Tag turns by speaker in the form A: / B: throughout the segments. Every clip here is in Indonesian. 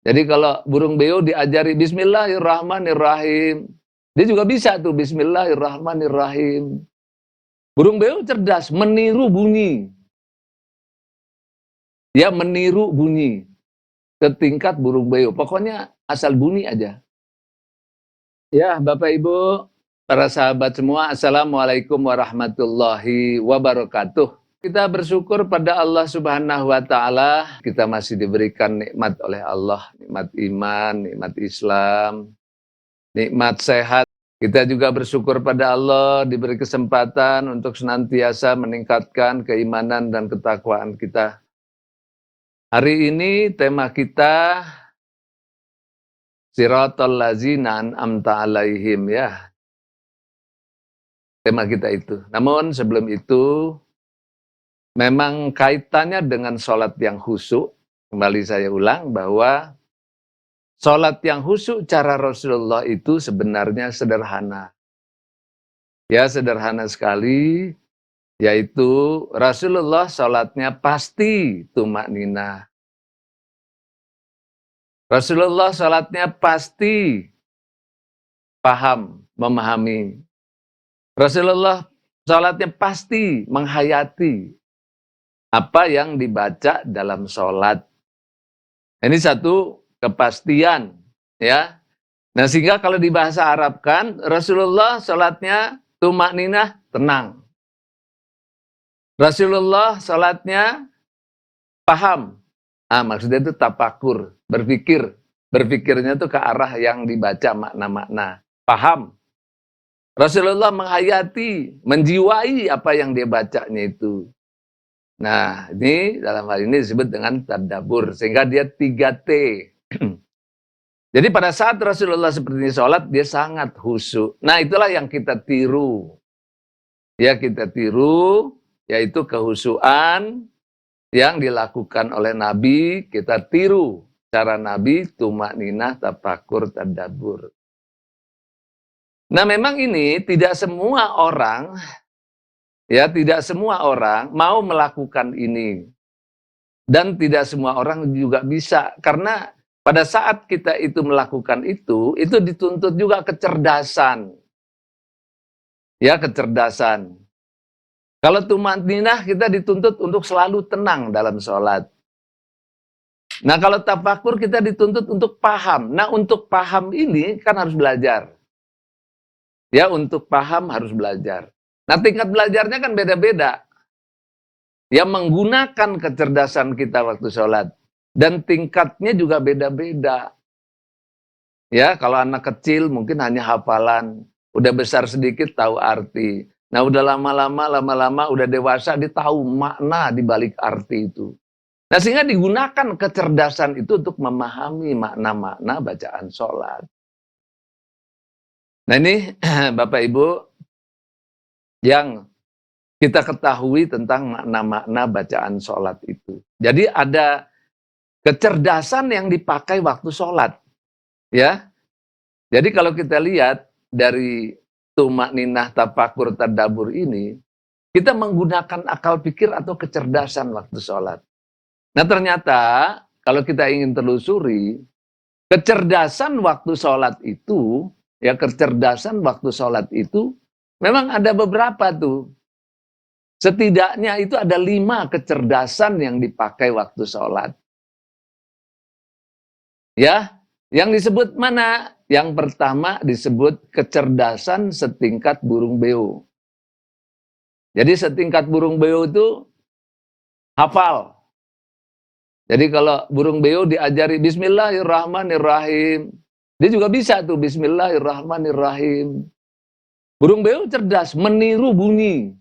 A: Jadi kalau burung beo diajari Bismillahirrahmanirrahim, dia juga bisa tuh Bismillahirrahmanirrahim. Burung beo cerdas, meniru bunyi. Dia meniru bunyi setingkat burung beo. Pokoknya asal bunyi aja. Ya, Bapak Ibu, para sahabat semua, Assalamualaikum warahmatullahi wabarakatuh. Kita bersyukur pada Allah Subhanahu wa Ta'ala. Kita masih diberikan nikmat oleh Allah, nikmat iman, nikmat Islam, nikmat sehat. Kita juga bersyukur pada Allah diberi kesempatan untuk senantiasa meningkatkan keimanan dan ketakwaan kita. Hari ini tema kita Siratal ladzina an'amta alaihim, ya. Tema kita itu. Namun sebelum itu, memang kaitannya dengan sholat yang khusyuk. Kembali saya ulang bahwa sholat yang khusyuk cara Rasulullah itu sebenarnya sederhana. Ya, sederhana sekali, yaitu Rasulullah sholatnya pasti tumakninah. Rasulullah sholatnya pasti paham, memahami. Rasulullah sholatnya pasti menghayati apa yang dibaca dalam sholat. Ini satu kepastian, ya. Nah, sehingga kalau di bahasa Arab kan, Rasulullah sholatnya tumakninah, tenang. Rasulullah sholatnya paham. Maksudnya itu tapakur, berpikir. Berpikirnya itu ke arah yang dibaca makna-makna. Paham. Rasulullah menghayati, menjiwai apa yang dia bacanya itu. Nah, ini dalam hal ini disebut dengan tadabbur, sehingga dia 3T. Jadi pada saat Rasulullah seperti ini sholat, dia sangat khusyuk. Nah, itulah yang kita tiru. Ya, kita tiru, yaitu kehusyuan yang dilakukan oleh Nabi, kita tiru cara Nabi, tumakninah, tafakur, tadabbur. Nah, memang ini tidak semua orang, ya, tidak semua orang mau melakukan ini. Dan tidak semua orang juga bisa. Karena pada saat kita itu melakukan itu dituntut juga kecerdasan. Ya, kecerdasan. Kalau tumakninah kita dituntut untuk selalu tenang dalam sholat. Nah, kalau tafakur kita dituntut untuk paham. Nah, untuk paham ini kan harus belajar. Ya, untuk paham harus belajar. Nah, tingkat belajarnya kan beda-beda. Ya, menggunakan kecerdasan kita waktu sholat. Dan tingkatnya juga beda-beda. Ya, kalau anak kecil mungkin hanya hafalan. Udah besar sedikit tahu arti. Nah, udah lama-lama udah dewasa dia tahu makna di balik arti itu. Nah, sehingga digunakan kecerdasan itu untuk memahami makna-makna bacaan sholat. Nah, ini Bapak Ibu yang kita ketahui tentang makna-makna bacaan sholat itu. Jadi ada kecerdasan yang dipakai waktu sholat. Ya, jadi kalau kita lihat dari tumakninah, tafakur, tadabbur ini, kita menggunakan akal pikir atau kecerdasan waktu sholat. Nah, ternyata kalau kita ingin telusuri, kecerdasan waktu sholat itu, ya, kecerdasan waktu sholat itu memang ada beberapa tuh. Setidaknya itu ada 5 kecerdasan yang dipakai waktu sholat. Ya, yang disebut mana? Yang pertama disebut kecerdasan setingkat burung beo. Jadi setingkat burung beo itu hafal. Jadi kalau burung beo diajari Bismillahirrahmanirrahim, dia juga bisa tuh Bismillahirrahmanirrahim. Burung beo cerdas, meniru bunyi.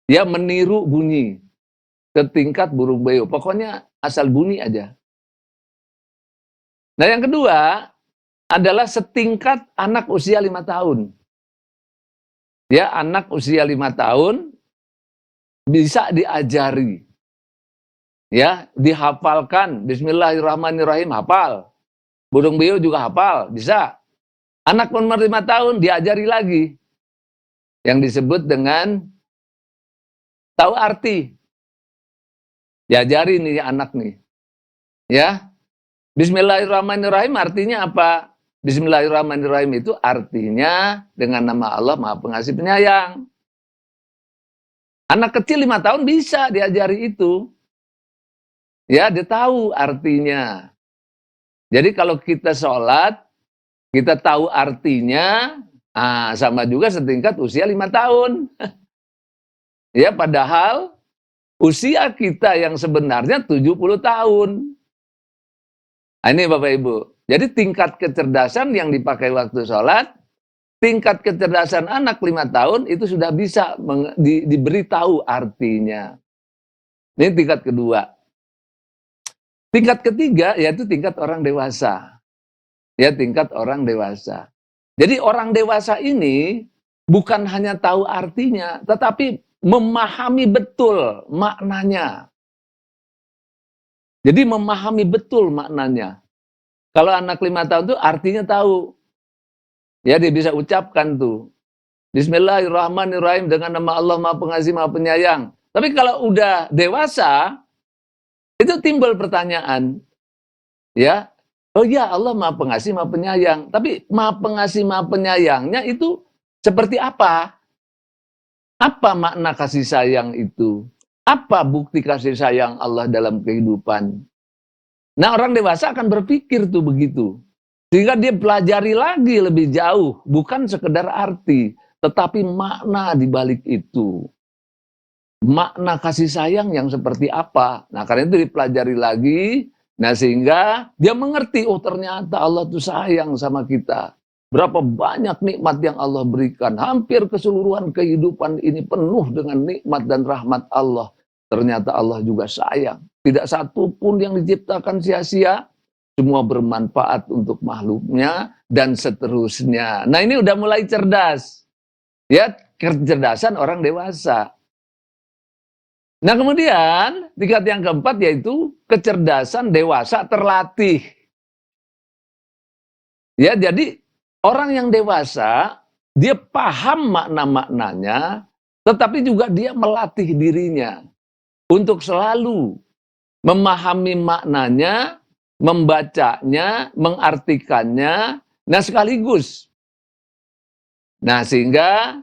A: Dia meniru bunyi setingkat burung beo. Pokoknya asal bunyi aja. Nah, yang kedua adalah setingkat anak usia 5 tahun. Ya, anak usia 5 tahun bisa diajari. Ya, dihafalkan Bismillahirrahmanirrahim, hafal. Burung beo juga hafal, bisa. Anak umur 5 tahun diajari lagi. Yang disebut dengan tahu arti. Diajari nih anak nih. Ya, Bismillahirrahmanirrahim artinya apa? Bismillahirrahmanirrahim itu artinya dengan nama Allah Maha Pengasih Penyayang. Anak kecil 5 tahun bisa diajari itu. Ya, dia tahu artinya. Jadi kalau kita sholat, kita tahu artinya, sama juga setingkat usia 5 tahun. Ya, padahal usia kita yang sebenarnya 70 tahun. Nah, ini Bapak Ibu. Jadi tingkat kecerdasan yang dipakai waktu sholat, tingkat kecerdasan anak 5 tahun itu sudah bisa diberitahu artinya. Ini tingkat kedua. Tingkat ketiga yaitu tingkat orang dewasa. Ya, tingkat orang dewasa. Jadi orang dewasa ini bukan hanya tahu artinya, tetapi memahami betul maknanya. Jadi memahami betul maknanya. Kalau anak 5 tahun itu artinya tahu. Ya, dia bisa ucapkan tuh. Bismillahirrahmanirrahim dengan nama Allah Maha Pengasih Maha Penyayang. Tapi kalau udah dewasa, itu timbul pertanyaan. Ya, oh ya Allah Maha Pengasih Maha Penyayang. Tapi Maha Pengasih Maha Penyayangnya itu seperti apa? Apa makna kasih sayang itu? Apa bukti kasih sayang Allah dalam kehidupan? Nah, orang dewasa akan berpikir tuh begitu. Sehingga dia pelajari lagi lebih jauh. Bukan sekedar arti, tetapi makna di balik itu. Makna kasih sayang yang seperti apa? Nah, karena itu dipelajari lagi. Nah, sehingga dia mengerti, oh ternyata Allah tuh sayang sama kita. Berapa banyak nikmat yang Allah berikan. Hampir keseluruhan kehidupan ini penuh dengan nikmat dan rahmat Allah. Ternyata Allah juga sayang. Tidak satu pun yang diciptakan sia-sia. Semua bermanfaat untuk makhluknya dan seterusnya. Nah, ini udah mulai cerdas. Ya, kecerdasan orang dewasa. Nah, kemudian tingkat yang keempat yaitu kecerdasan dewasa terlatih. Ya, jadi orang yang dewasa, dia paham makna-maknanya, tetapi juga dia melatih dirinya untuk selalu memahami maknanya, membacanya, mengartikannya, nah sekaligus. Nah, sehingga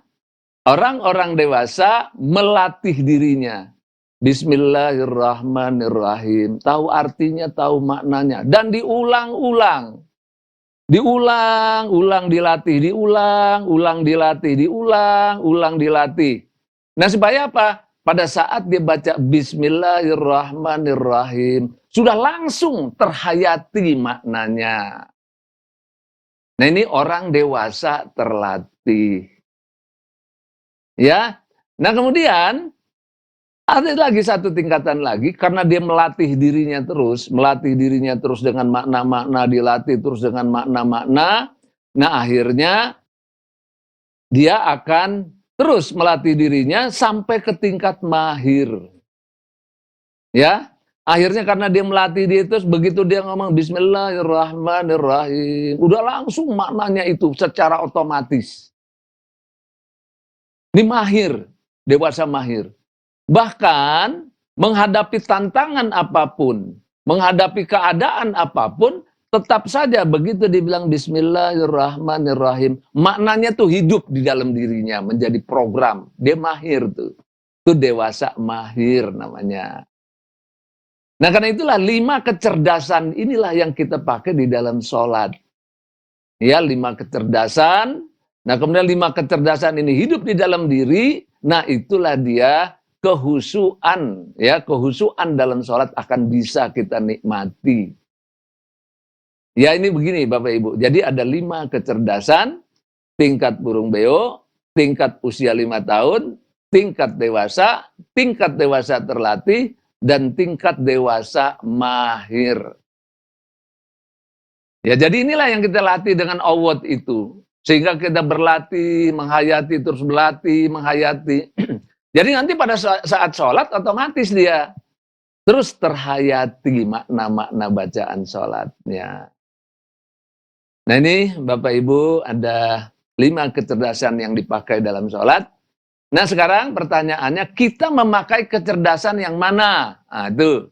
A: orang-orang dewasa melatih dirinya. Bismillahirrahmanirrahim. Tahu artinya, tahu maknanya. Dan diulang-ulang. Diulang-ulang dilatih, diulang-ulang dilatih, diulang-ulang dilatih. Nah, supaya apa? Pada saat dia baca Bismillahirrahmanirrahim, sudah langsung terhayati maknanya. Nah, ini orang dewasa terlatih. Ya. Nah, kemudian ada lagi satu tingkatan lagi, karena dia melatih dirinya terus dengan makna-makna, dilatih terus dengan makna-makna. Nah, akhirnya dia akan terus melatih dirinya sampai ke tingkat mahir. Ya, akhirnya karena dia melatih dia terus, begitu dia ngomong Bismillahirrahmanirrahim, udah langsung maknanya itu secara otomatis. Ini mahir, dewasa mahir. Bahkan menghadapi tantangan apapun, menghadapi keadaan apapun, tetap saja begitu dibilang Bismillahirrahmanirrahim, maknanya tuh hidup di dalam dirinya, menjadi program. Dia mahir tuh. Itu dewasa mahir namanya. Nah, karena itulah 5 kecerdasan inilah yang kita pakai di dalam sholat. Ya, 5 kecerdasan. Nah, kemudian 5 kecerdasan ini hidup di dalam diri. Nah, itulah dia kehusuan, ya, kehusuan dalam sholat akan bisa kita nikmati. Ya, ini begini Bapak Ibu, jadi ada 5 kecerdasan, tingkat burung beo, tingkat usia 5 tahun, tingkat dewasa terlatih, dan tingkat dewasa mahir. Ya, jadi inilah yang kita latih dengan awad itu, sehingga kita berlatih, menghayati, terus berlatih, menghayati. Jadi nanti pada saat sholat otomatis dia terus terhayati makna-makna bacaan sholatnya. Nah, ini Bapak Ibu ada 5 kecerdasan yang dipakai dalam sholat. Nah, sekarang pertanyaannya, kita memakai kecerdasan yang mana? Nah, itu.